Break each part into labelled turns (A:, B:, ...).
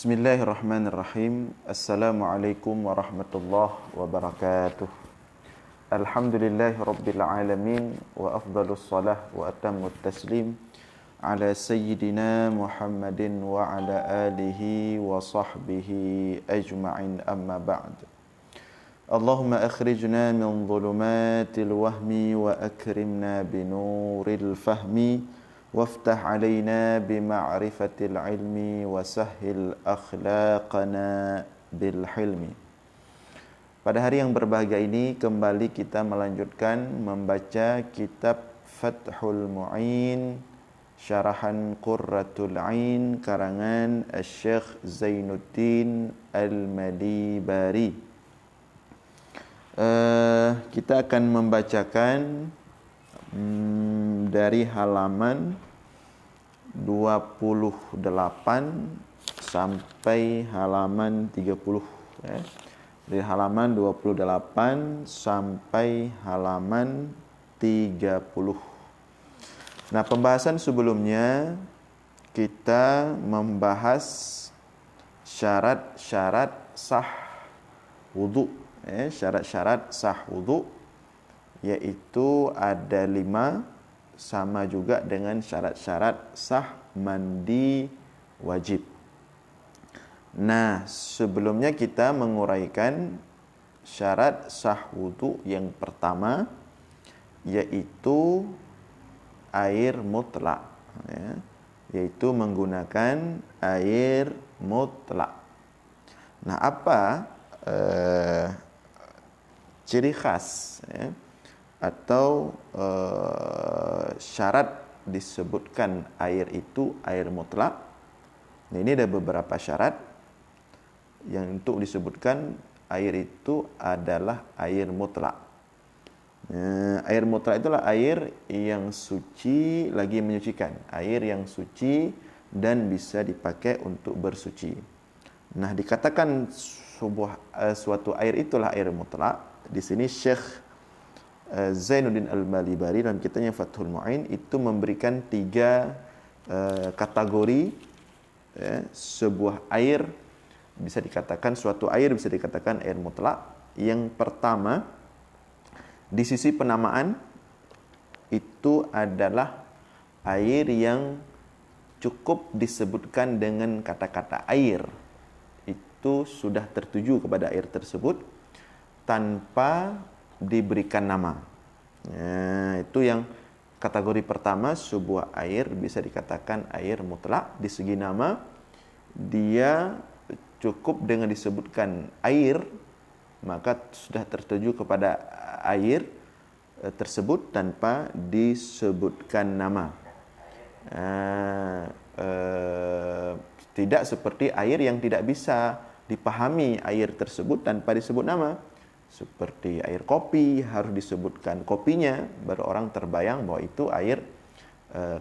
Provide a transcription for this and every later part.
A: Bismillahirrahmanirrahim. Assalamualaikum warahmatullahi wabarakatuh. Alhamdulillahi rabbil alamin wa afdalus salah wa atammut taslim ala sayyidina Muhammadin wa ala alihi wa sahbihi ajma'in, amma ba'd. Allahumma akhrijna min dhulumatil wahmi wa akrimna binuril fahmi وافتح علينا بمعرفة العلم وسهل أخلاقنا بالحلم. Pada hari yang berbahagia ini kembali kita melanjutkan membaca kitab Fathul Mu'in syarahan Qurratul Ain karangan Syekh Zainuddin Al-Malibari. Kita akan membacakan dari halaman 28 sampai halaman 30 ya. Dari halaman 28 sampai halaman 30. Nah, pembahasan sebelumnya kita membahas syarat-syarat sah wudu ya, syarat-syarat sah wudu, yaitu ada 5, sama juga dengan syarat-syarat sah mandi wajib. Nah, sebelumnya kita menguraikan syarat sah wudu yang pertama, yaitu air mutlak ya, yaitu menggunakan air mutlak. Nah, apa ciri khas ya, atau syarat disebutkan air itu air mutlak? Nah, ini ada beberapa syarat yang untuk disebutkan air itu adalah air mutlak. Air mutlak itulah air yang suci lagi menyucikan, air yang suci dan bisa dipakai untuk bersuci. Nah, dikatakan suatu air itulah air mutlak. Di sini Syekh Zainuddin Al-Malibari dalam kitabnya Fathul Mu'in itu memberikan 3 kategori ya, sebuah air bisa dikatakan, suatu air bisa dikatakan air mutlak. Yang pertama, di sisi penamaan itu adalah air yang cukup disebutkan dengan kata-kata air, itu sudah tertuju kepada air tersebut tanpa diberikan nama. Ya, itu yang kategori pertama, sebuah air bisa dikatakan air mutlak. Di segi nama, dia cukup dengan disebutkan air, maka sudah tertuju kepada air tersebut tanpa disebutkan nama. Tidak seperti air yang tidak bisa dipahami air tersebut tanpa disebut nama. Seperti air kopi, harus disebutkan kopinya, baru orang terbayang bahwa itu air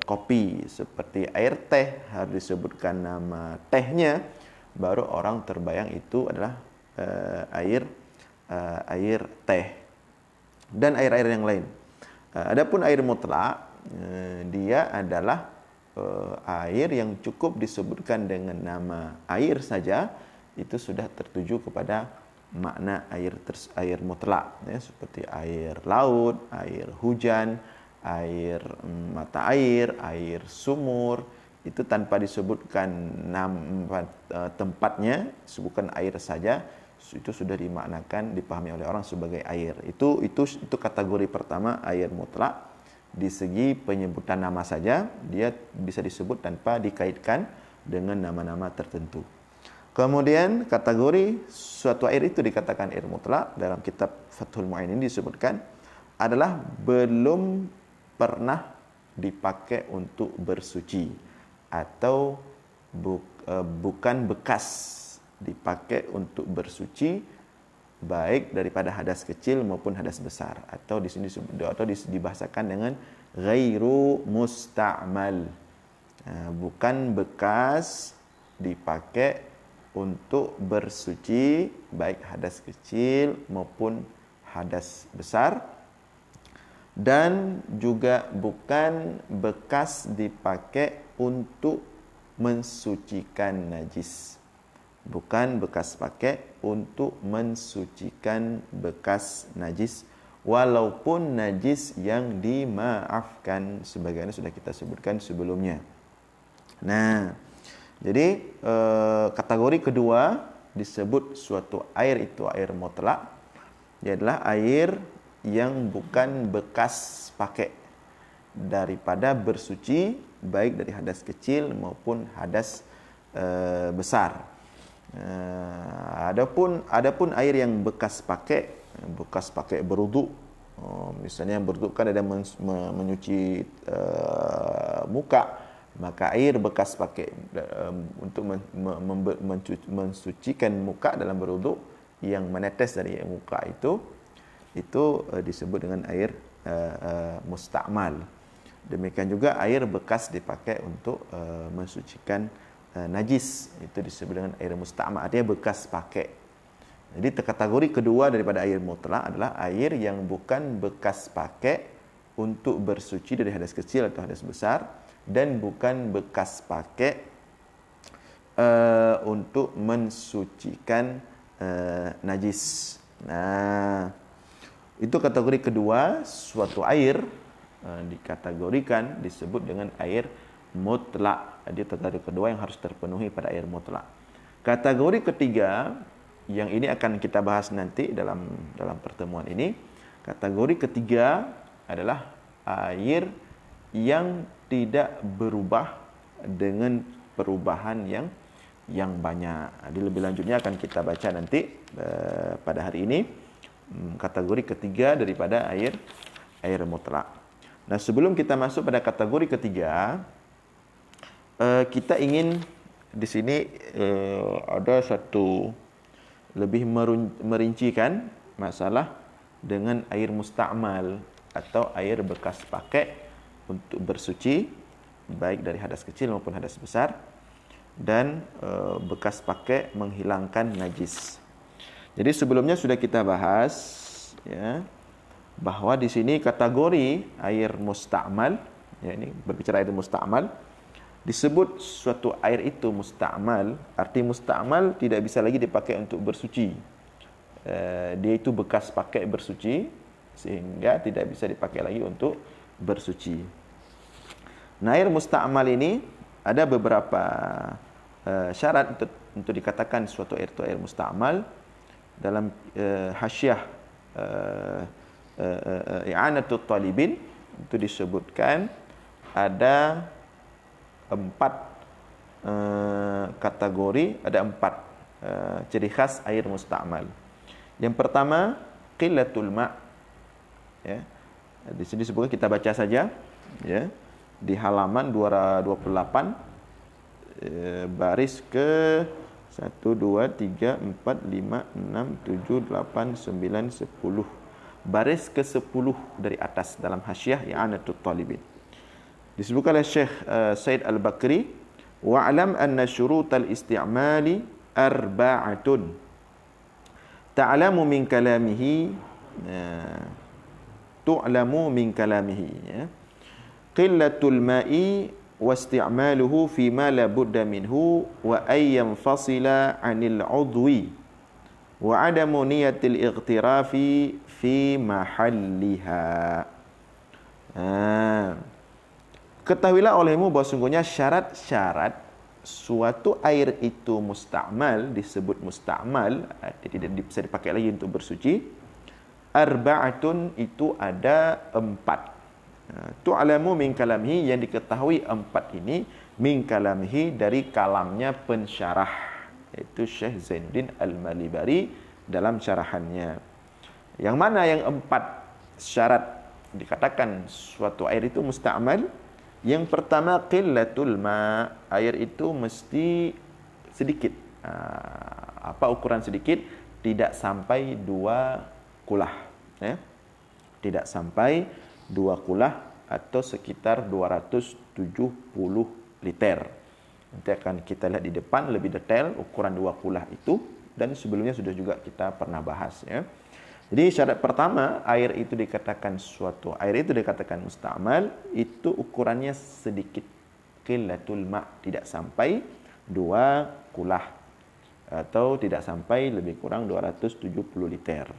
A: kopi. Seperti air teh, harus disebutkan nama tehnya, baru orang terbayang itu adalah air teh. Dan air-air yang lain. Adapun air mutlak, dia adalah air yang cukup disebutkan dengan nama air saja, itu sudah tertuju kepada makna air mutlak ya, seperti air laut, air hujan, air mata air, air sumur, itu tanpa disebutkan nama tempatnya, sebutkan air saja, itu sudah dimaknakan, dipahami oleh orang sebagai air. Itu kategori pertama, air mutlak. Di segi penyebutan nama saja, dia bisa disebut tanpa dikaitkan dengan nama-nama tertentu. Kemudian kategori suatu air itu dikatakan air mutlak dalam kitab Fathul Mu'in ini disebutkan adalah belum pernah dipakai untuk bersuci atau bukan bekas dipakai untuk bersuci, baik daripada hadas kecil maupun hadas besar, atau di sini dibahasakan dengan ghairu musta'mal, bukan bekas dipakai untuk bersuci, baik hadas kecil maupun hadas besar, dan juga bukan bekas dipakai untuk mensucikan najis. bukan bekas pakai untuk mensucikan bekas najis, walaupun najis yang dimaafkan sebagaimana sudah kita sebutkan sebelumnya. Nah, jadi kategori kedua disebut suatu air itu air mutlak. Dia adalah air yang bukan bekas pakai daripada bersuci baik dari hadas kecil maupun hadas besar. Adapun air yang bekas pakai berwuduk, misalnya berwuduk kan ada menyuci muka, maka air bekas pakai untuk mensucikan muka dalam berwuduk yang menetes dari muka itu disebut dengan air mustakmal. Demikian juga air bekas dipakai untuk mensucikan najis, itu disebut dengan air mustakmal, artinya bekas pakai. Jadi kategori kedua daripada air mutlak adalah air yang bukan bekas pakai untuk bersuci dari hadas kecil atau hadas besar, dan bukan bekas pakai untuk mensucikan najis. Nah, itu kategori kedua, suatu air dikategorikan disebut dengan air mutlak. Jadi kategori kedua yang harus terpenuhi pada air mutlak. Kategori ketiga yang ini akan kita bahas nanti dalam pertemuan ini. Kategori ketiga adalah air yang tidak berubah dengan perubahan yang banyak. Jadi lebih lanjutnya akan kita baca nanti pada hari ini kategori ketiga daripada air mutlak. Nah, sebelum kita masuk pada kategori ketiga, kita ingin di sini ada satu lebih merincikan masalah dengan air mustakmal atau air bekas pakai untuk bersuci baik dari hadas kecil maupun hadas besar, dan bekas pakai menghilangkan najis. Jadi sebelumnya sudah kita bahas ya, bahwa di sini kategori air mustakmal, ya, ini berbicara air mustakmal, disebut suatu air itu mustakmal. Arti mustakmal tidak bisa lagi dipakai untuk bersuci. Dia itu bekas pakai bersuci, sehingga tidak bisa dipakai lagi untuk bersuci. Nah, air mustakmal ini ada beberapa syarat untuk dikatakan suatu air itu air mustakmal. Dalam hasyiah I'anatul Talibin itu disebutkan ada 4 kategori, ada 4 ciri khas air mustakmal. Yang pertama, qillatul ma'. Ya. Di sini disebutkan, kita baca saja ya. Di halaman 228 baris ke 1, 2, 3, 4, 5, 6, 7, 8, 9, 10. Baris ke-10 dari atas dalam hasyiah I'anatul Talibin. Disebutkan oleh Syekh Said Al-Bakri, wa'lam anna syurutal isti'mali arba'atun. Ta'lamu min kalamihi ya. Qillatul ma'i واستعماله فيما لا بد منه وأن ينفصل عن العضو وعدم نية الاغتراف في محلها. Ketahuilah olehmu bahwa sungguhnya syarat-syarat suatu air itu mustakmal, disebut mustakmal, tidak bisa dipakai lagi untuk bersuci. Arba'atun, itu ada 4. Tu'alamu min kalamihi, yang diketahui 4 ini min kalamihi, dari kalamnya pensyarah, yaitu Syekh Zainuddin Al-Malibari dalam syarahannya. Yang mana yang 4 syarat dikatakan suatu air itu mustakmal? Yang pertama, qillatul ma', air itu mesti sedikit. Apa ukuran sedikit? Tidak sampai 2 kulah ya. Tidak sampai 2 kulah atau sekitar 270 liter. Nanti akan kita lihat di depan lebih detail ukuran 2 kulah itu, dan sebelumnya sudah juga kita pernah bahas ya. Jadi syarat pertama, air itu dikatakan mustakmal, itu ukurannya sedikit. Qillatul ma', tidak sampai 2 kulah atau tidak sampai lebih kurang 270 liter.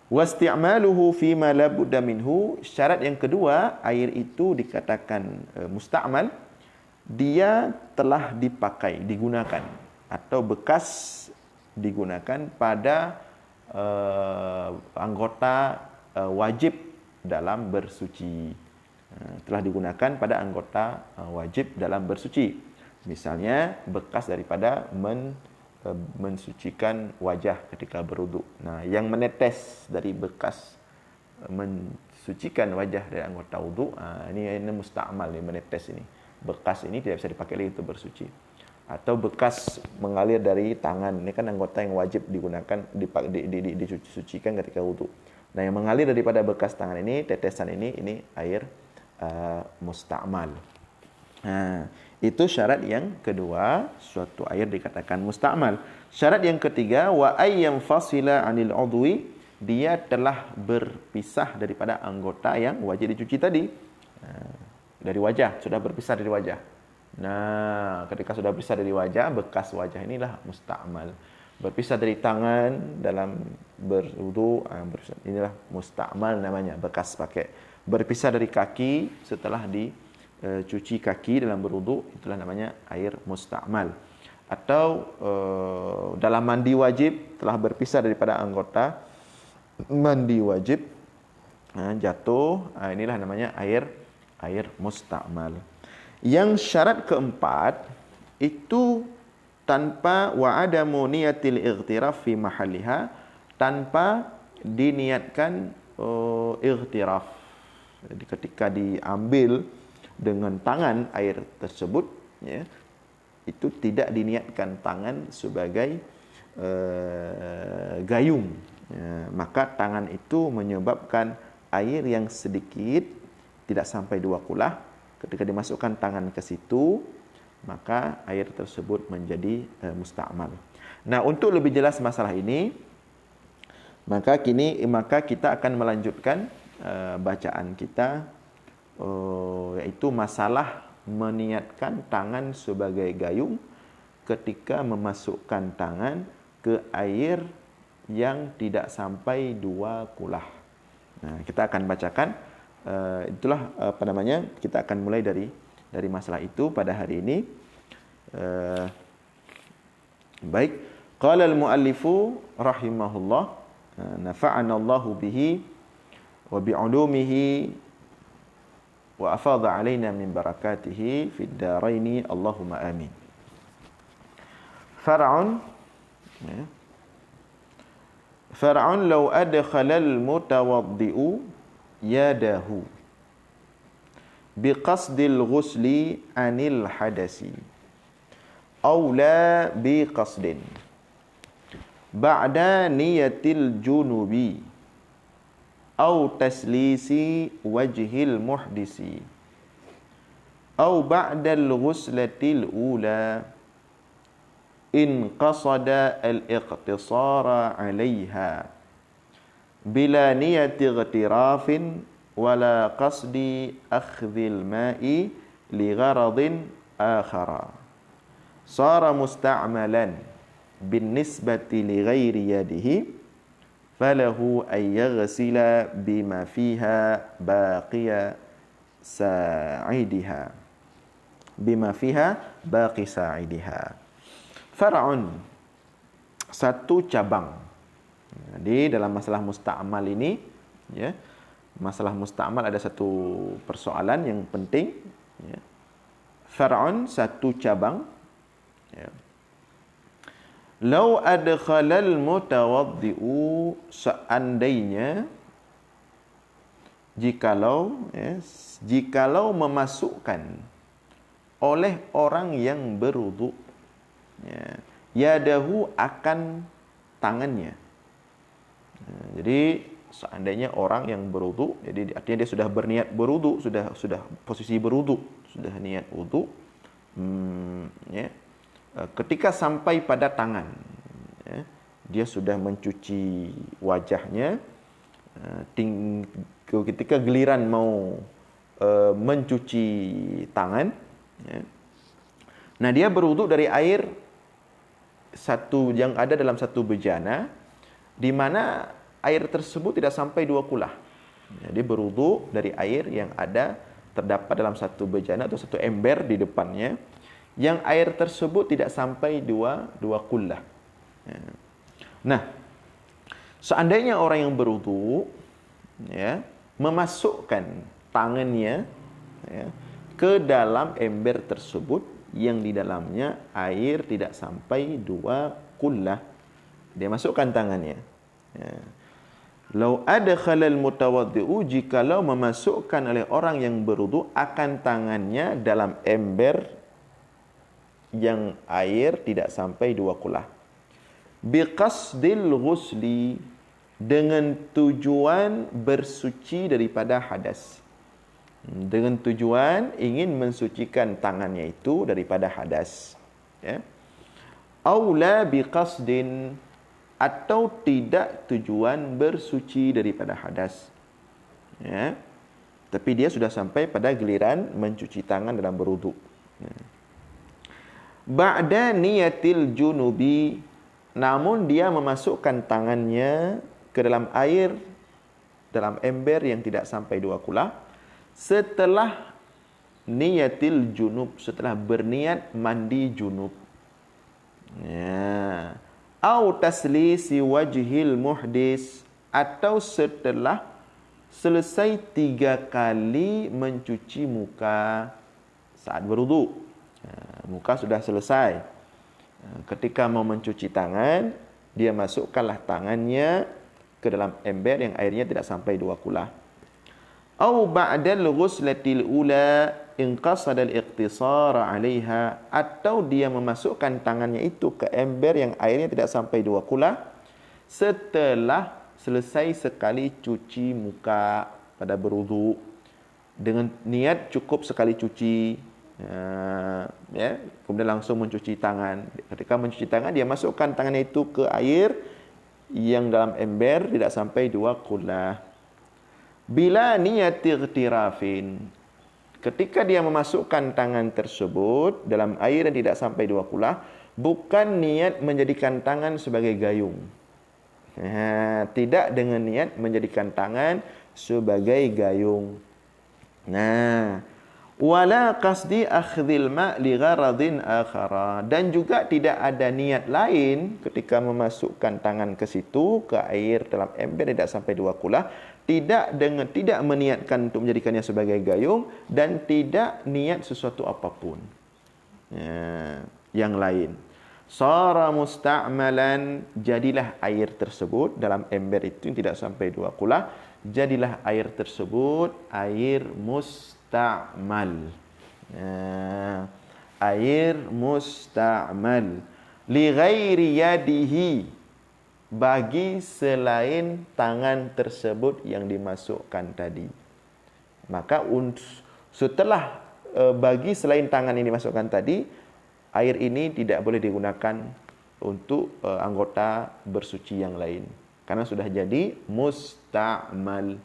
A: Wasti'maluhu fi ma la budda minhu. Syarat yang kedua, air itu dikatakan musta'mal, dia telah dipakai, digunakan atau bekas digunakan pada anggota wajib dalam bersuci. Telah digunakan pada anggota wajib dalam bersuci. Misalnya bekas daripada mensucikan wajah ketika berwuduk. Nah, yang menetes dari bekas mensucikan wajah dari anggota wuduk, ini musta'mal, ini menetes ini. Bekas ini tidak bisa dipakai lagi untuk bersuci. Atau bekas mengalir dari tangan, ini kan anggota yang wajib digunakan disucikan ketika wuduk. Nah, yang mengalir daripada bekas tangan ini, tetesan ini air musta'mal. Itu syarat yang kedua, suatu air dikatakan musta'mal. Syarat yang ketiga, wa ayyam fasila 'anil 'udwi, dia telah berpisah daripada anggota yang wajib dicuci tadi. Dari wajah, sudah berpisah dari wajah. Nah, ketika sudah berpisah dari wajah, bekas wajah inilah musta'mal. Berpisah dari tangan dalam berwudu, inilah musta'mal namanya, bekas pakai. Berpisah dari kaki setelah dicuci kaki dalam berwudu, itulah namanya air musta'mal. Atau dalam mandi wajib telah berpisah daripada anggota mandi wajib, jatuh, inilah namanya air musta'mal. Yang syarat keempat itu tanpa wa'adamu niyatil ightiraf fi mahalliha, tanpa diniatkan ightiraf. Jadi ketika diambil dengan tangan air tersebut, ya, itu tidak diniatkan tangan sebagai gayung, ya, maka tangan itu menyebabkan air yang sedikit, tidak sampai 2 kulah, ketika dimasukkan tangan ke situ, maka air tersebut menjadi musta'mal. Nah, untuk lebih jelas masalah ini, maka kita akan melanjutkan bacaan kita, yaitu masalah meniatkan tangan sebagai gayung ketika memasukkan tangan ke air yang tidak sampai 2 kulah. Nah, kita akan bacakan, itulah kita akan mulai dari masalah itu pada hari ini. Baik, qala al-muallifu rahimahullah, nafa'ana Allahu bihi wa bi'ulumihi wa afadha alaina min barakatihi fid daraini Allahumma amin. Far'un, far'un law adkhala al-mutawaddi'u yadahu biqasdil ghusli anil hadasi aw la biqasdin ba'da niyatil junubi aw taslisi wajhil muhdisi aw ba'dal ghuslatil ula in qasada al-iqtisara 'alayha bila niyati ightirafin wala qasdi akhdhil ma'i li gharadin akhara sara musta'malan bin nisbati li ghairi yadihi falahu ay yaghsila bima fiha baqiya sa'idiha far'un, satu cabang. Jadi dalam masalah musta'mal ini, ya, masalah musta'mal ada satu persoalan yang penting, ya. Far'un, satu cabang, ya. Lau adkhalal mutawaddi'u, seandainya, jikalau memasukkan oleh orang yang berwudu, ya, yadahu, akan tangannya. Jadi seandainya orang yang berwudu, jadi artinya dia sudah berniat berwudu, sudah posisi berwudu, sudah niat wudu, ya, ketika sampai pada tangan, ya, dia sudah mencuci wajahnya, ketika giliran mau mencuci tangan, ya, nah dia berwudu dari air yang ada dalam satu bejana, di mana air tersebut tidak sampai 2 kulah. Jadi berwudu dari air yang ada terdapat dalam satu bejana atau satu ember di depannya, yang air tersebut tidak sampai dua kulah. Nah, seandainya orang yang berwudu ya, memasukkan tangannya ya, ke dalam ember tersebut yang di dalamnya air tidak sampai 2 kullah, dia masukkan tangannya. Ya. Lau adkhala al-mutawaddi'u, jikalau memasukkan oleh orang yang berwudu akan tangannya dalam ember yang air tidak sampai 2 kullah. Biqasdil ghusli, dengan tujuan bersuci daripada hadas. Dengan tujuan ingin mensucikan tangannya itu daripada hadas. Ya. Aula biqasdin, atau tidak tujuan bersuci daripada hadas. Ya. Tapi dia sudah sampai pada giliran mencuci tangan dalam berwudu. Ya. Ba'da niyatil junubi, namun dia memasukkan tangannya ke dalam air, dalam ember yang tidak sampai 2 kulah, setelah niyatil junub, setelah berniat mandi junub. Ya. Au taslisi wajhil muhdis, atau setelah selesai 3 kali mencuci muka saat berwudu. Muka sudah selesai. Ketika mau mencuci tangan, dia masukkanlah tangannya ke dalam ember yang airnya tidak sampai 2 kulah. Au ba'dal ghuslatil ula in qasada al-iqtisara 'alaiha, atau dia memasukkan tangannya itu ke ember yang airnya tidak sampai 2 kulah setelah selesai sekali cuci muka pada berwudu, dengan niat cukup sekali cuci, ya, kemudian langsung mencuci tangan. Ketika mencuci tangan, dia masukkan tangannya itu ke air yang dalam ember tidak sampai 2 kulah. Bila niyati ightirafin, ketika dia memasukkan tangan tersebut dalam air yang tidak sampai 2 kulah, bukan niat menjadikan tangan sebagai gayung. Tidak dengan niat menjadikan tangan sebagai gayung. Nah, wala qasdi akhdhil ma' li gharadin akhara, dan juga tidak ada niat lain ketika memasukkan tangan ke situ, ke air dalam ember tidak sampai 2 kulah, tidak meniatkan untuk menjadikannya sebagai gayung, dan tidak niat sesuatu apapun yang lain. Sara musta'malan, jadilah air tersebut dalam ember itu yang tidak sampai 2 kulah, jadilah air tersebut air musta'mal. Air musta'mal li ghairi yadihi, bagi selain tangan tersebut yang dimasukkan tadi. Maka setelah bagi selain tangan yang dimasukkan tadi, air ini tidak boleh digunakan untuk anggota bersuci yang lain, karena sudah jadi musta'mal.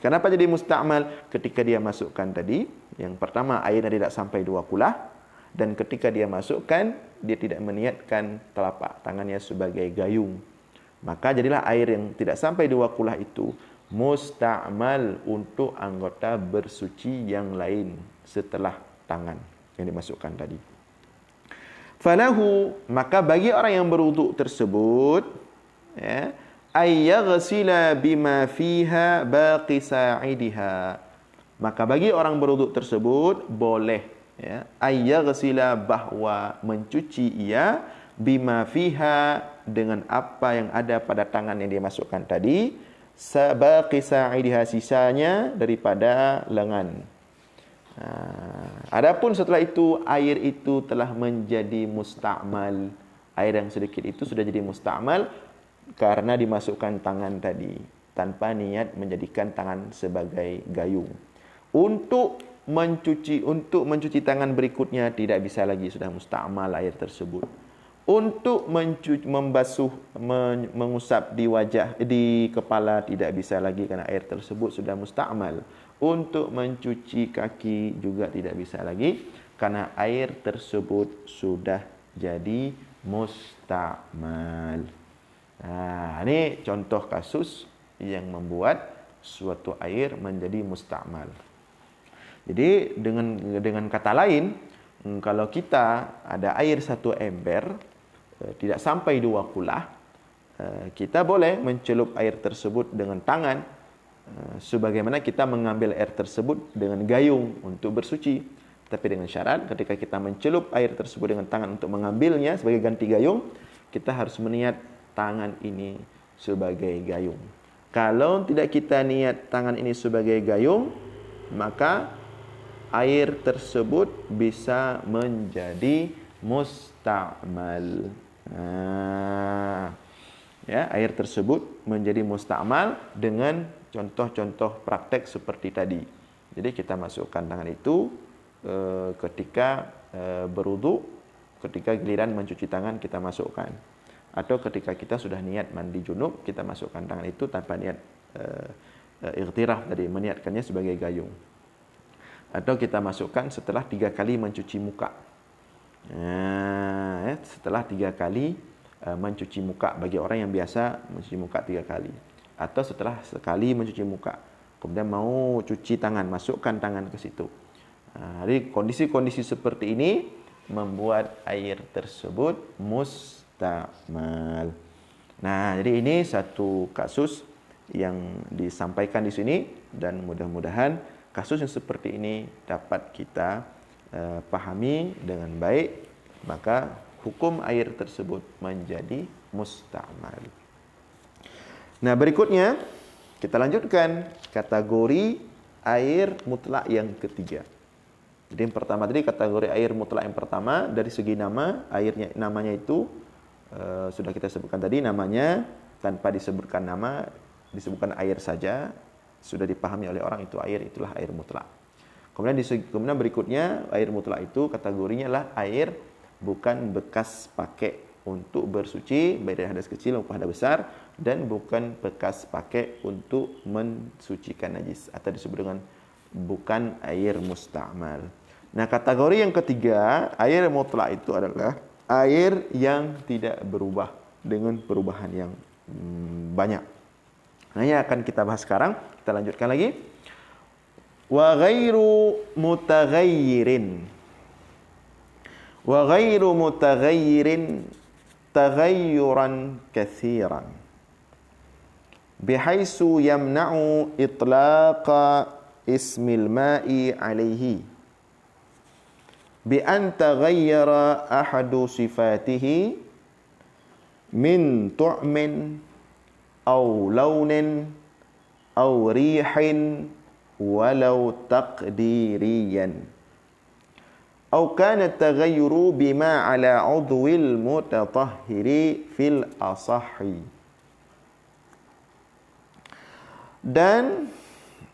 A: Kenapa jadi musta'mal? Ketika dia masukkan tadi, yang pertama airnya tidak sampai 2 kulah, dan ketika dia masukkan, dia tidak meniatkan telapak tangannya sebagai gayung. Maka jadilah air yang tidak sampai 2 kulah itu musta'mal untuk anggota bersuci yang lain setelah tangan yang dimasukkan tadi. Falahu, maka bagi orang yang berwudu tersebut, ya, ayyaghsila bima fiha baqi sa'idiha, maka bagi orang berwudu tersebut boleh, ya, ayyaghsila, bahwa mencuci ia, bima fiha, dengan apa yang ada pada tangan yang dia masukkan tadi, sabaqi sa'idiha, sisanya daripada lengan. Adapun setelah itu air itu telah menjadi musta'mal, air yang sedikit itu sudah jadi musta'mal karena dimasukkan tangan tadi tanpa niat menjadikan tangan sebagai gayung. Untuk mencuci tangan berikutnya tidak bisa lagi, sudah musta'mal air tersebut. Untuk membasuh, mengusap di wajah, di kepala tidak bisa lagi karena air tersebut sudah musta'mal. Untuk mencuci kaki juga tidak bisa lagi karena air tersebut sudah jadi musta'mal. Nah, ini contoh kasus yang membuat suatu air menjadi musta'mal. Jadi dengan kata lain, kalau kita ada air satu ember, tidak sampai 2 kulah, kita boleh mencelup air tersebut dengan tangan, sebagaimana kita mengambil air tersebut dengan gayung untuk bersuci. Tapi dengan syarat ketika kita mencelup air tersebut dengan tangan untuk mengambilnya sebagai ganti gayung, kita harus meniat tangan ini sebagai gayung. Kalau tidak kita niat tangan ini sebagai gayung, maka air tersebut bisa menjadi musta'mal. Ya, air tersebut menjadi musta'mal dengan contoh-contoh praktek seperti tadi. Jadi kita masukkan tangan itu ketika berwudu, ketika giliran mencuci tangan kita masukkan, atau ketika kita sudah niat mandi junub kita masukkan tangan itu tanpa niat ightiraf tadi, meniatkannya sebagai gayung, atau kita masukkan setelah 3 kali mencuci muka. Setelah 3 kali mencuci muka bagi orang yang biasa mencuci muka 3 kali, atau setelah sekali mencuci muka kemudian mau cuci tangan, masukkan tangan ke situ. Jadi kondisi-kondisi seperti ini membuat air tersebut musta'mal. Nah, jadi ini satu kasus yang disampaikan di sini, dan mudah-mudahan kasus yang seperti ini dapat kita pahami dengan baik, maka hukum air tersebut menjadi musta'mal. Nah, berikutnya kita lanjutkan kategori air mutlak yang ketiga. Jadi yang pertama tadi kategori air mutlak yang pertama dari segi nama, namanya itu sudah kita sebutkan tadi, namanya tanpa disebutkan nama, disebutkan air saja, sudah dipahami oleh orang itu air, itulah air mutlak. Kemudian berikutnya air mutlak itu kategorinya adalah air bukan bekas pakai untuk bersuci baik dari hadas kecil maupun hadas besar, dan bukan bekas pakai untuk mensucikan najis, atau disebut dengan bukan air musta'mal. Nah, kategori yang ketiga, air mutlak itu adalah air yang tidak berubah dengan perubahan yang banyak. Nah, ini akan kita bahas sekarang. Kita lanjutkan lagi. Wa ghairu mutaghayyirin. Wa ghairu mutaghayyirin taghayyuran katsiran. Bihaisu yamna'u itlaqa ismil ma'i alaihi bi an taghayyara ahadu sifatihi min tu'min aw launin aw rihin walau taqdiriyan aw kana taghayyuru bima ala udwil mutatahhiri fil asahhi. Dan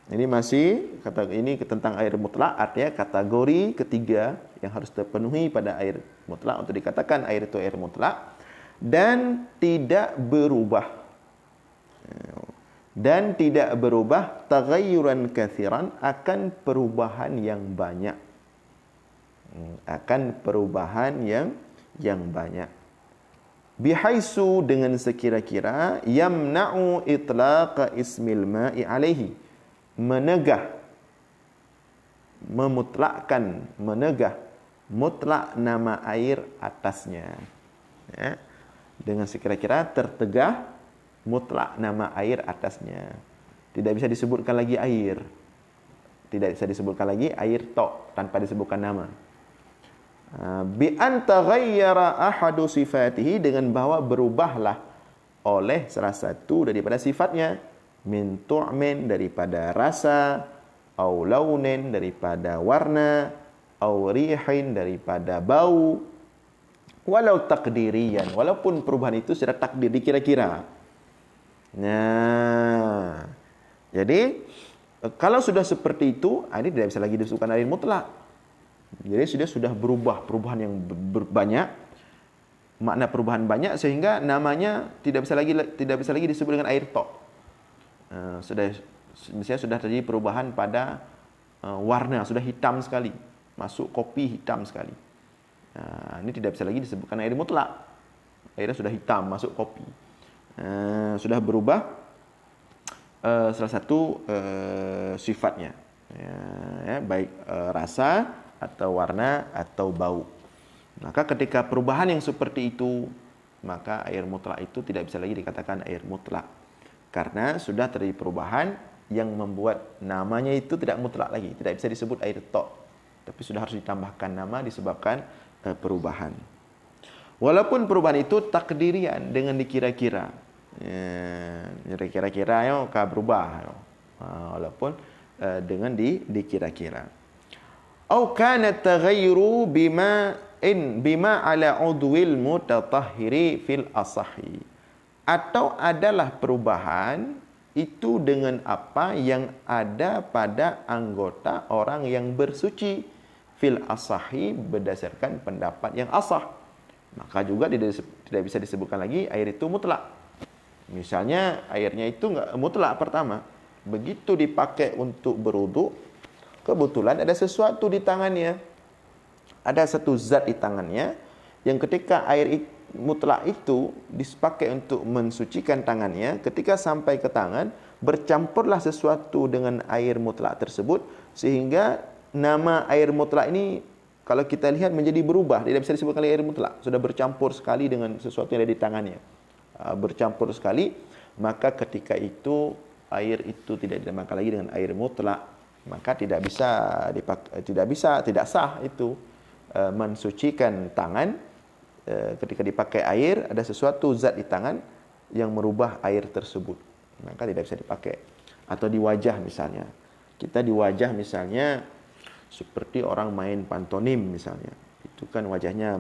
A: ini masih ini tentang air mutlak, artinya kategori ketiga yang harus terpenuhi pada air mutlak untuk dikatakan air itu air mutlak, dan tidak berubah. Dan tidak berubah taghayyuran katsiran, akan perubahan yang banyak. Akan perubahan yang banyak. Bihaisu, dengan sekira-kira, yamna'u itlaqa ismil ma'i alaihi, menegah, memutlakkan, menegah mutlak nama air atasnya. Ya. Dengan sekira-kira tertegah mutlak nama air atasnya. Tidak bisa disebutkan lagi air. Tidak bisa disebutkan lagi air tok tanpa disebutkan nama. Bi an taghayyara ahadu sifatihi, dengan bahwa berubahlah oleh salah satu daripada sifatnya, min tu'min, daripada rasa, au launin, daripada warna, au rihin, daripada bau, walau takdirian, walaupun perubahan itu secara takdir dikira-kira. Nah, jadi kalau sudah seperti itu, ini tidak bisa lagi disebutkan air mutlak. Jadi sudah berubah, perubahan yang banyak, makna perubahan banyak, sehingga namanya tidak bisa lagi disebut dengan air tok. Misalnya sudah terjadi perubahan pada warna, sudah hitam sekali, masuk kopi hitam sekali. Ini tidak bisa lagi disebutkan air mutlak. Airnya sudah hitam, masuk kopi. Sudah berubah salah satu sifatnya. Baik rasa atau warna atau bau. Maka ketika perubahan yang seperti itu, maka air mutlak itu tidak bisa lagi dikatakan air mutlak. Karena sudah terjadi perubahan yang membuat namanya itu tidak mutlak lagi. Tidak bisa disebut air tok. Tapi sudah harus ditambahkan nama disebabkan perubahan. Walaupun perubahan itu takdirian dengan dikira-kira. Kira-kira yo ka berubah. Walaupun dengan dikira-kira. Au kana taghayyuru bima ala udwil mutatahhiri fil asahi. Atau adalah perubahan itu dengan apa yang ada pada anggota orang yang bersuci fil asahi berdasarkan pendapat yang asah. Maka juga tidak bisa disebutkan lagi air itu mutlak. Misalnya airnya itu enggak mutlak pertama. Begitu dipakai untuk berwudu, kebetulan ada sesuatu di tangannya. Ada satu zat di tangannya yang ketika air mutlak itu dipakai untuk mensucikan tangannya, ketika sampai ke tangan bercampurlah sesuatu dengan air mutlak tersebut sehingga nama air mutlak ini kalau kita lihat menjadi berubah, tidak bisa disebut air mutlak, sudah bercampur sekali dengan sesuatu yang ada di tangannya. Bercampur sekali, maka ketika itu air itu tidak dinamakan lagi dengan air mutlak, maka tidak sah itu mensucikan tangan. Ketika dipakai air, ada sesuatu zat di tangan yang merubah air tersebut, maka tidak bisa dipakai. Atau di wajah misalnya, kita di wajah misalnya seperti orang main pantomim misalnya, itu kan wajahnya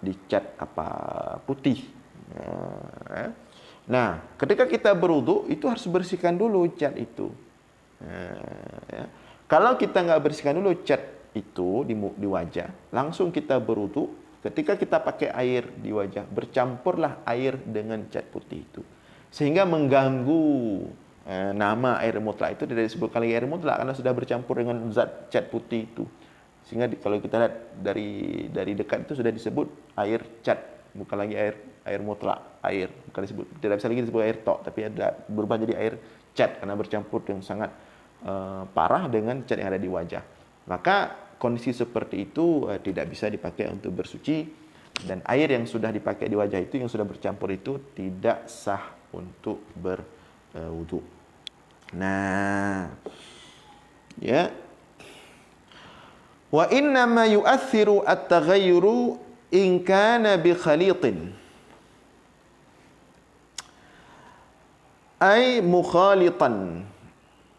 A: dicat putih. Nah, ketika kita berwudu itu harus bersihkan dulu cat itu. Kalau kita nggak bersihkan dulu cat itu di wajah, langsung kita berwudu, ketika kita pakai air di wajah, bercampurlah air dengan cat putih itu, sehingga mengganggu nama air mutlak itu tidak disebut kali air mutlak karena sudah bercampur dengan zat cat putih itu. Sehingga kalau kita lihat dari dekat itu sudah disebut air cat, bukan lagi air mutlak, air bukan disebut, tidak bisa lagi disebut air tok, tapi ada berubah jadi air cat karena bercampur dengan sangat parah dengan cat yang ada di wajah. Maka kondisi seperti itu tidak bisa dipakai untuk bersuci, dan air yang sudah dipakai di wajah itu yang sudah bercampur itu tidak sah untuk berwudu. Nah, ya. Wa inna ma yu'athiru at-taghayyuru in kana bi khalitin ay mukhalitan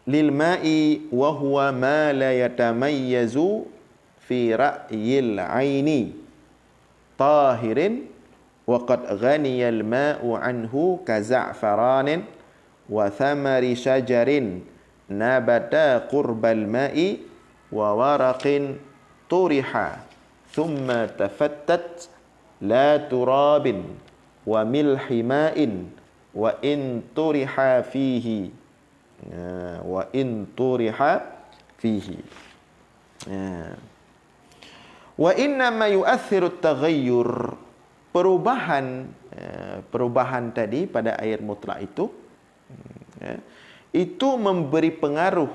A: lil ma'i wa huwa ma la yatamayyazu fi ra'yil 'aini tahirin wa qad ghaniya al ma'u anhu ka za'faranin wa thamari shajarin nabata qurbal ma'i wa waraqin turiha thumma tafattat la turabin wa milhi ma'in wa in turiha fihi wa inna ma yu'athiru at-taghayyur, perubahan tadi pada air mutlak itu memberi pengaruh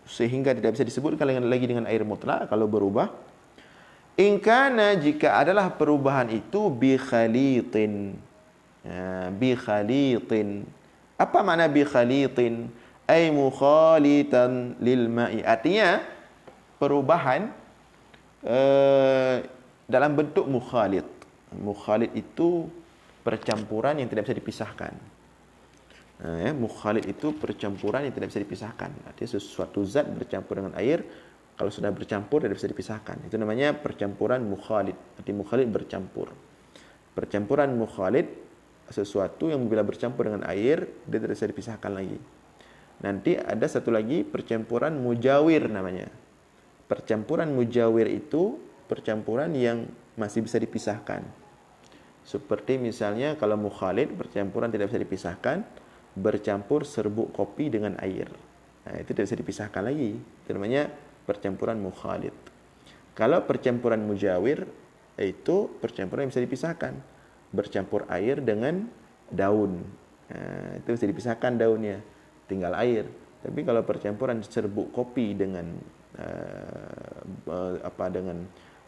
A: sehingga tidak bisa disebutkan lagi dengan air mutlak kalau berubah. In kana, jika adalah perubahan itu bi khalitin. Apa makna bi khalitin? Ay mukhalitan lil ma'i. Artinya perubahan dalam bentuk mukhalid. Mukhalid itu percampuran yang tidak bisa dipisahkan. Mukhalid itu percampuran yang tidak bisa dipisahkan. Artinya sesuatu zat bercampur dengan air, kalau sudah bercampur tidak bisa dipisahkan. Itu namanya percampuran mukhalid. Arti mukhalid bercampur. Percampuran mukhalid sesuatu yang bila bercampur dengan air dia tidak bisa dipisahkan lagi. Nanti ada satu lagi percampuran mujawir namanya. Percampuran mujawir itu percampuran yang masih bisa dipisahkan. Seperti misalnya kalau mukhalid percampuran tidak bisa dipisahkan, bercampur serbuk kopi dengan air. Nah, itu tidak bisa dipisahkan lagi. Itu namanya percampuran mukhalid. Kalau percampuran mujawir itu percampuran yang bisa dipisahkan. Bercampur air dengan daun. Itu bisa dipisahkan daunnya, tinggal air. Tapi kalau percampuran serbuk kopi dengan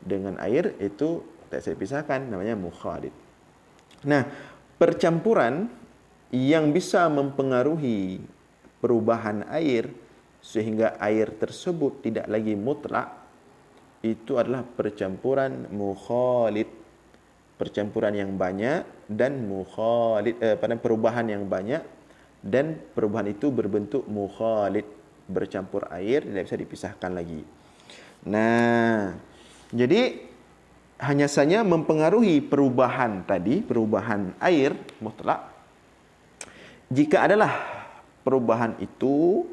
A: dengan air itu tak bisa dipisahkan, namanya mukhalid. Nah, percampuran yang bisa mempengaruhi perubahan air sehingga air tersebut tidak lagi mutlak, itu adalah percampuran mukhalid. Percampuran yang banyak dan mukhalid, pada perubahan yang banyak dan perubahan itu berbentuk mukhalid, bercampur air, tidak bisa dipisahkan lagi. Nah, jadi hanya saja mempengaruhi perubahan tadi, perubahan air mutlak, jika adalah perubahan itu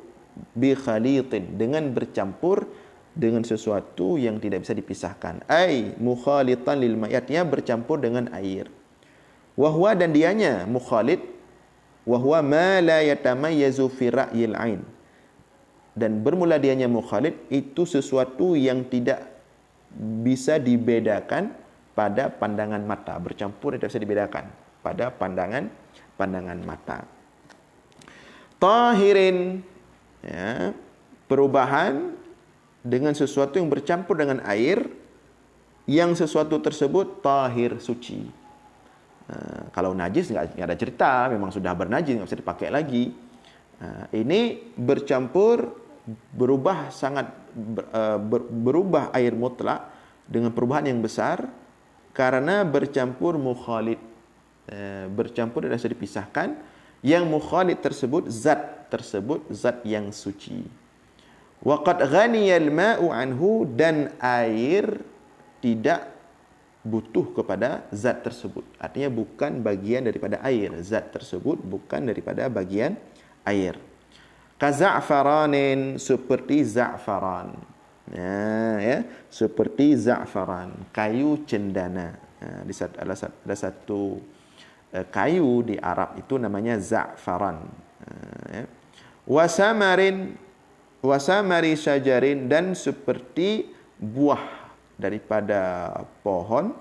A: bi khalitin, dengan bercampur dengan sesuatu yang tidak bisa dipisahkan. Ai mukhalitan lil mayatnya, bercampur dengan air. Wahwa, dan dianya mukhalid, wahwa ma la yatamayyazu fi ra'yil ain. Dan bermula dianya mukhalid itu sesuatu yang tidak bisa dibedakan pada pandangan mata. Bercampur tidak bisa dibedakan pada pandangan mata. Tahirin, ya, perubahan dengan sesuatu yang bercampur dengan air, yang sesuatu tersebut tahir, suci. Kalau najis nggak ada cerita, memang sudah bernajis, nggak bisa dipakai lagi. Ini bercampur, berubah sangat berubah air mutlak dengan perubahan yang besar karena bercampur mukhalid. Bercampur tidak bisa dipisahkan. Yang mukhalid tersebut zat yang suci. Waqad ghaniyal ma'u anhu, dan air tidak butuh kepada zat tersebut. Artinya bukan bagian daripada air. Zat tersebut bukan daripada bagian air. Kaza'faranin, seperti za'faran. Ya, seperti za'faran, kayu cendana. Ada satu kayu di Arab itu namanya za'faran. Ya. Wasamari syajarin, dan seperti buah daripada pohon,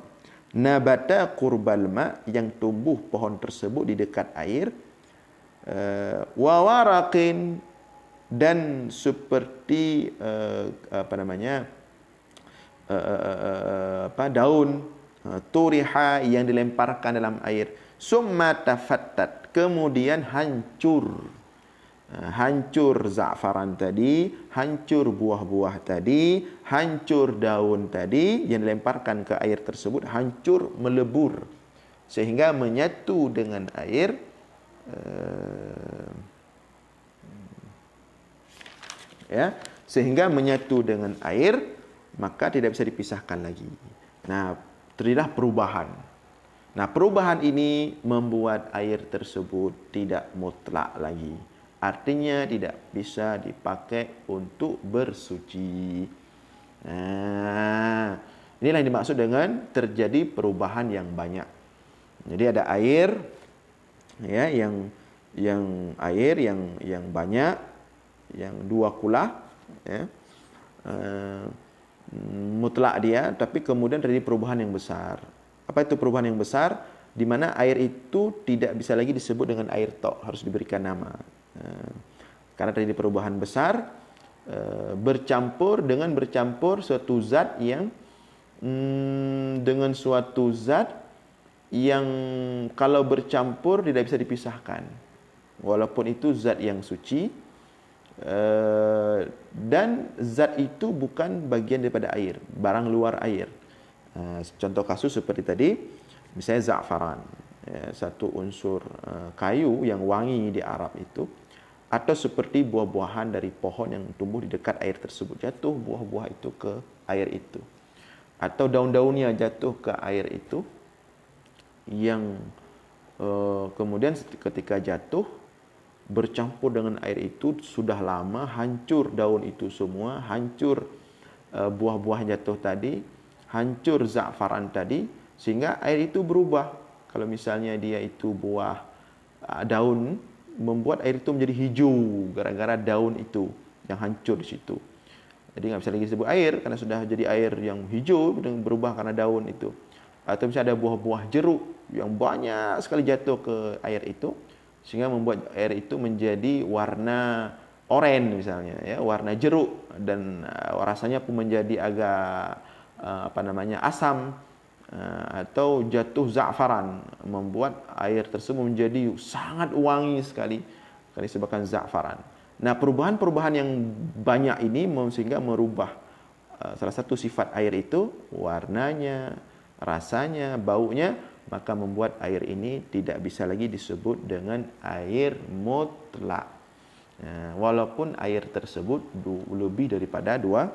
A: nabata qurbal ma, yang tumbuh pohon tersebut di dekat air, wawaraqin, dan seperti daun, turiha, yang dilemparkan dalam air, summa tafattat, kemudian hancur za'faran tadi, hancur buah-buah tadi, hancur daun tadi yang dilemparkan ke air tersebut, hancur, melebur sehingga menyatu dengan air, ya, sehingga menyatu dengan air, maka tidak bisa dipisahkan lagi. Nah, terjadilah perubahan. Nah, perubahan ini membuat air tersebut tidak mutlak lagi. Artinya tidak bisa dipakai untuk bersuci. Nah, inilah yang dimaksud dengan terjadi perubahan yang banyak. Jadi ada air, ya, yang banyak, yang dua kulah, ya, mutlak dia, tapi kemudian terjadi perubahan yang besar. Apa itu perubahan yang besar? Di mana air itu tidak bisa lagi disebut dengan air tok, harus diberikan nama. Karena terjadi perubahan besar, bercampur suatu zat yang dengan suatu zat yang kalau bercampur tidak bisa dipisahkan, walaupun itu zat yang suci, dan zat itu bukan bagian daripada air, barang luar air. Contoh kasus seperti tadi, misalnya za'faran, satu unsur kayu yang wangi di Arab itu, atau seperti buah-buahan dari pohon yang tumbuh di dekat air tersebut, jatuh buah-buah itu ke air itu, atau daun-daunnya jatuh ke air itu, yang kemudian ketika jatuh bercampur dengan air itu, sudah lama hancur daun itu semua, hancur buah-buah jatuh tadi, hancur za'faran tadi, sehingga air itu berubah. Kalau misalnya dia itu buah daun, membuat air itu menjadi hijau gara-gara daun itu yang hancur di situ. Jadi nggak bisa lagi disebut air karena sudah jadi air yang hijau dan berubah karena daun itu. Atau misalnya ada buah-buah jeruk yang banyak sekali jatuh ke air itu sehingga membuat air itu menjadi warna oranye misalnya ya, warna jeruk, dan rasanya pun menjadi agak asam, atau jatuh za'faran, membuat air tersebut menjadi sangat wangi sekali karena disebabkan za'faran. Nah, perubahan-perubahan yang banyak ini sehingga merubah salah satu sifat air itu, warnanya, rasanya, baunya, maka membuat air ini tidak bisa lagi disebut dengan air mutlak. Walaupun air tersebut lebih daripada dua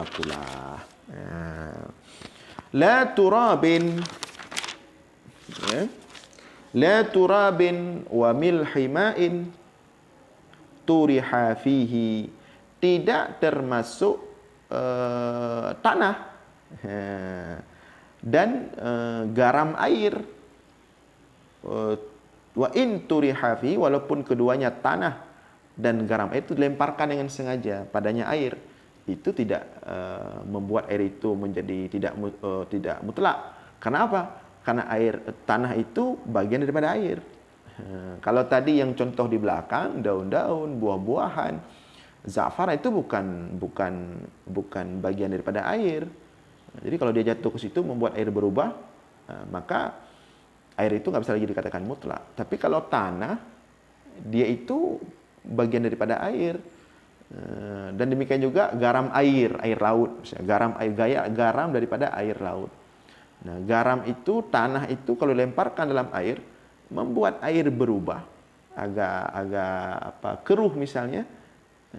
A: pula. La turabin, ya. La turabin wa milhi ma'in turiha fihi, tidak termasuk tanah dan garam air. Wa in turiha fihi, walaupun keduanya tanah dan garam air itu dilemparkan dengan sengaja padanya air, itu tidak membuat air itu menjadi tidak mutlak. Kenapa? Karena tanah itu bagian daripada air. Kalau tadi yang contoh di belakang, daun-daun, buah-buahan, za'faran itu bukan bagian daripada air. Jadi kalau dia jatuh ke situ membuat air berubah, maka air itu nggak bisa lagi dikatakan mutlak. Tapi kalau tanah, dia itu bagian daripada air. Dan demikian juga garam air laut. Garam daripada air laut. Nah, garam itu, tanah itu kalau lemparkan dalam air, membuat air berubah agak keruh misalnya,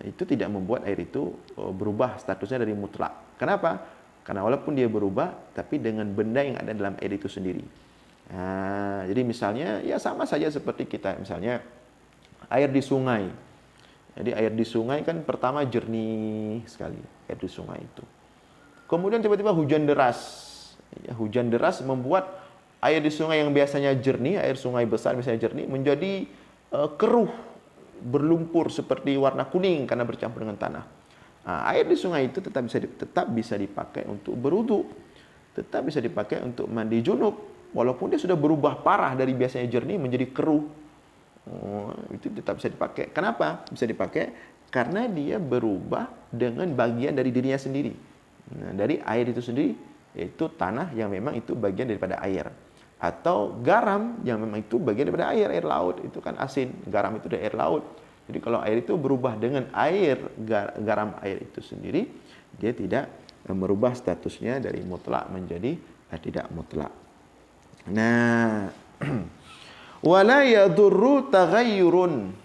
A: itu tidak membuat air itu berubah statusnya dari mutlak. Kenapa? Karena walaupun dia berubah, tapi dengan benda yang ada dalam air itu sendiri. Nah, jadi misalnya ya sama saja seperti kita misalnya air di sungai. Jadi air di sungai kan pertama jernih sekali, air di sungai itu. Kemudian tiba-tiba hujan deras. Ya, hujan deras membuat air di sungai yang biasanya jernih, air sungai besar misalnya jernih, menjadi keruh, berlumpur seperti warna kuning karena bercampur dengan tanah. Nah, air di sungai itu tetap bisa dipakai untuk berwudu, tetap bisa dipakai untuk mandi junub, walaupun dia sudah berubah parah dari biasanya jernih menjadi keruh. Itu tetap bisa dipakai. Kenapa bisa dipakai? Karena dia berubah dengan bagian dari dirinya sendiri. Nah, dari air itu sendiri, yaitu tanah yang memang itu bagian daripada air, atau garam yang memang itu bagian daripada air laut, itu kan asin, garam itu dari air laut. Jadi kalau air itu berubah dengan garam air itu sendiri, dia tidak merubah statusnya dari mutlak menjadi tidak mutlak. Nah, wala yadurru taghayyurun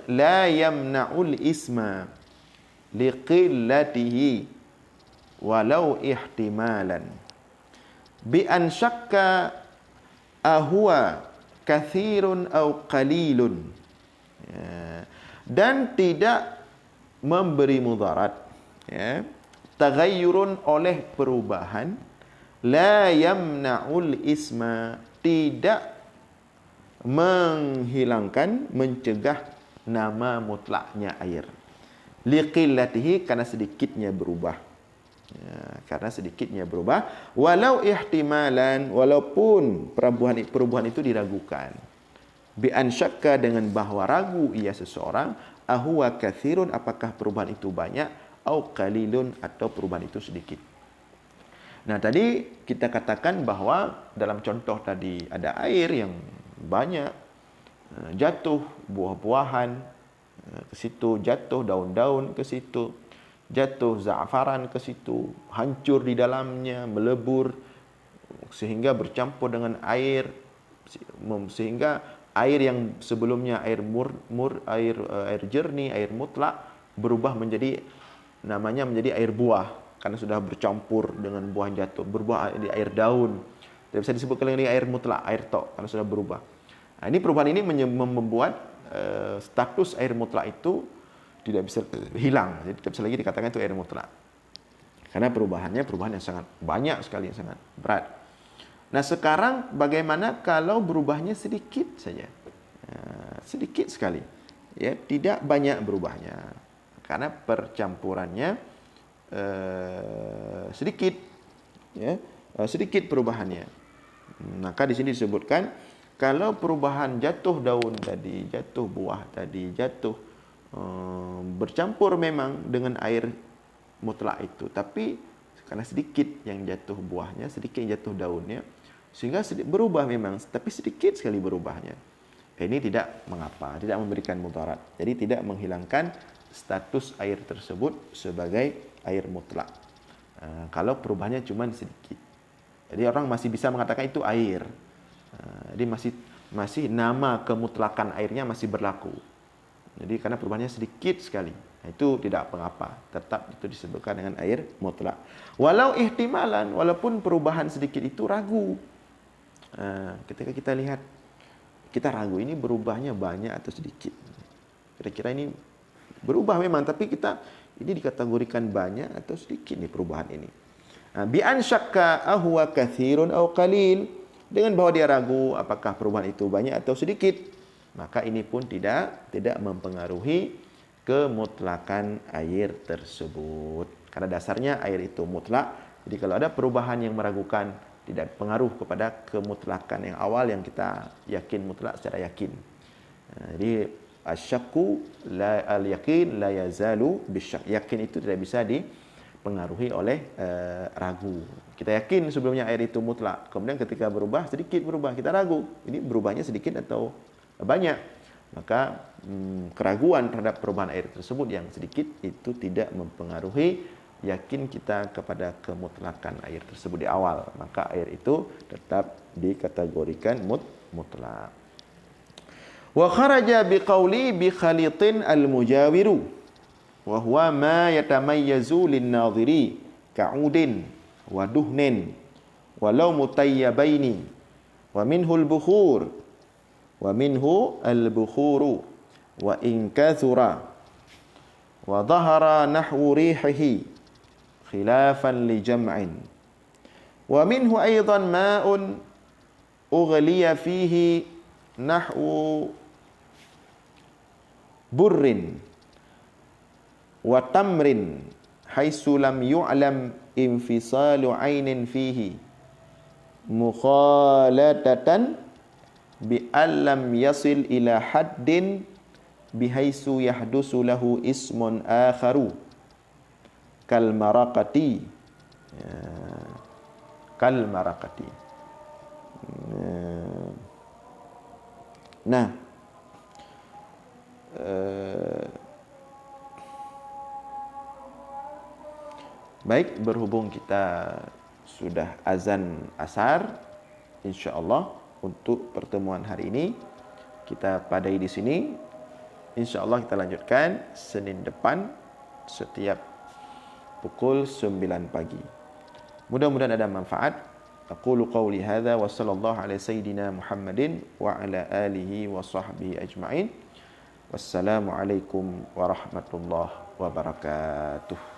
A: la yamna'ul isma liqillatihi walau ihtimalan bi an syakka ahwa kathirun au qalilun, dan tidak memberi mudarat, ya, taghayyurun oleh perubahan, la yamna'ul isma, tidak menghilangkan, mencegah nama mutlaknya air, liqillatihi, karena sedikitnya berubah. Karena sedikitnya berubah, walau ihtimalan, walaupun perubahan itu diragukan, bi an syakka, dengan bahwa ragu ia seseorang, ahwa kathirun, apakah perubahan itu banyak, au qalilun, atau perubahan itu sedikit. Nah, tadi kita katakan bahwa dalam contoh tadi ada air yang banyak jatuh buah-buahan ke situ, jatuh daun-daun ke situ, jatuh za'faran ke situ, hancur di dalamnya, melebur sehingga bercampur dengan air, sehingga air yang sebelumnya air air jernih, air mutlak, berubah menjadi air buah karena sudah bercampur dengan buah yang jatuh, berubah di air daun. Tidak bisa disebut lagi air mutlak, air tok, karena sudah berubah. Nah, ini perubahan ini membuat status air mutlak itu tidak bisa hilang. Jadi tidak bisa lagi dikatakan itu air mutlak. Karena perubahan yang sangat banyak sekali, yang sangat berat. Nah, sekarang bagaimana kalau berubahnya sedikit saja? Sedikit sekali. Ya, tidak banyak berubahnya. karena percampurannya sedikit, ya, sedikit perubahannya. Maka di sini disebutkan kalau perubahan jatuh daun tadi, jatuh buah tadi, jatuh bercampur memang dengan air mutlak itu, tapi karena sedikit yang jatuh buahnya, sedikit yang jatuh daunnya, sehingga berubah memang, tapi sedikit sekali berubahnya. Ini tidak mengapa, tidak memberikan mudarat. Jadi tidak menghilangkan status air tersebut sebagai air mutlak. Kalau perubahannya cuma sedikit. Jadi orang masih bisa mengatakan itu air. Jadi masih nama kemutlakan airnya masih berlaku. Jadi karena perubahannya sedikit sekali, itu tidak mengapa, tetap itu disebutkan dengan air mutlak. Walau ihtimalan, walaupun perubahan sedikit itu ragu. Ketika kita lihat, kita ragu ini berubahnya banyak atau sedikit. Kira-kira ini berubah memang, tapi kita ini dikategorikan banyak atau sedikit nih perubahan ini. Bi an syakka ahwa katsirun aw qalil, dengan bahwa dia ragu apakah perubahan itu banyak atau sedikit, maka ini pun tidak mempengaruhi kemutlakan air tersebut. Karena dasarnya air itu mutlak. Jadi kalau ada perubahan yang meragukan, tidak pengaruh kepada kemutlakan yang awal yang kita yakin mutlak secara yakin. Jadi asyakku la al-yakin la yazalu bisyak. Yakin itu tidak bisa dipengaruhi oleh ragu. Kita yakin sebelumnya air itu mutlak, kemudian ketika berubah, sedikit berubah, kita ragu. Ini berubahnya sedikit atau banyak. Maka keraguan terhadap perubahan air tersebut yang sedikit itu tidak mempengaruhi yakin kita kepada kemutlakan air tersebut di awal. Maka air itu tetap dikategorikan mutlak. Wa kharaja biqauli bi khalitin al-mujawiru wa huwa ma yatamayyazu lin-nadhiri ka'udin wa duhnin walau mutayyabaini wa minhu al-bukhur wa minhu al-bukhuru wa in kathura wa dhahara nahwu rihihi khilafan li jam'in wa minhu aidan ma'un ughliya fihi nahwu burrin wa tamrin haitsu lam yu'lam infisalu 'ainin fihi mukhalatatan bi allam yasil ila haddin bihaisu yahdusu lahu ismun akharu kal maraqati, kal maraqati. Nah, baik, berhubung kita sudah azan asar, insyaallah untuk pertemuan hari ini kita padai di sini. InsyaAllah kita lanjutkan Senin depan setiap pukul 9 pagi. Mudah-mudahan ada manfaat. Aqulu qawli hadza wa sallallahu ala sayyidina Muhammadin wa ala alihi wa sahbihi ajma'in. Wassalamu alaikum warahmatullahi wabarakatuh.